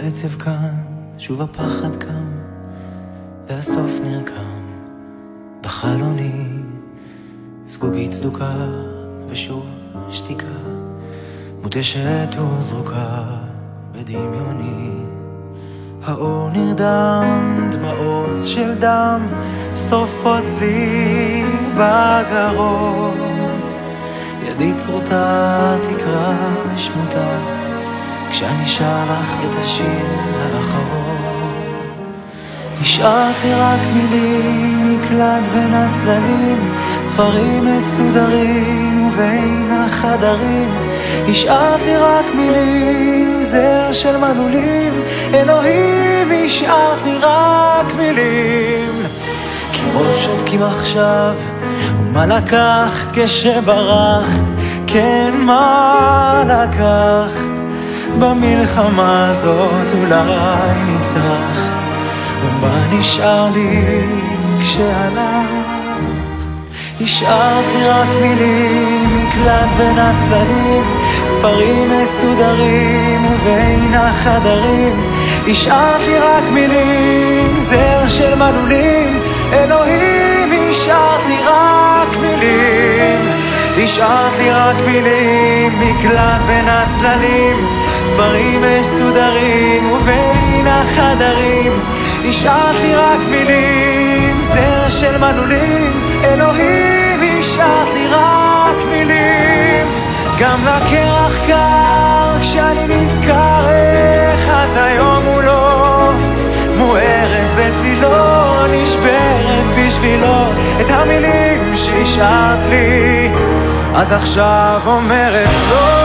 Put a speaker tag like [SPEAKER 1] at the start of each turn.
[SPEAKER 1] העצב כאן, שוב הפחד קם, והסוף נרקם בחלוני, זגוגית צדוקה ושוב שתיקה, מותשת וזרוקה בדמיוני. האור נרדם, דמעות של דם שורפות לי בגרון, ידי צרוטה תקרא שמותה כשאני שר לך את השיר האחרון. השארת לי רק מילים, מקלט בין הצללים, ספרים מסודרים ובין החדרים. השארת לי רק מילים, זר של מנעולים, אלוהים השארת לי רק מילים. קירות שותקים עכשיו, ומה לקחת כשברחת, כן מה לקחת במלחמה הזאת, אולי ניצחת, ומה נשאר לי כשהלכת. השארת לי רק מילים, מקלט בין הצללים, ספרים מסודרים ובין החדרים. השארת לי רק מילים, זר של מנעולים, אלוהים השארת לי רק מילים. השארת לי רק מילים, מקלט בין הצללים, ספרים מסודרים ובין החדרים. השארת לי רק מילים, זר של מנעולים, אלוהים השארת לי רק מילים. גם לקרח קר כשאני נזכר איך את היום מולו, מוארת בצילו, נשברת בשבילו. את המילים שהשארת לי את עכשיו אומרת לא.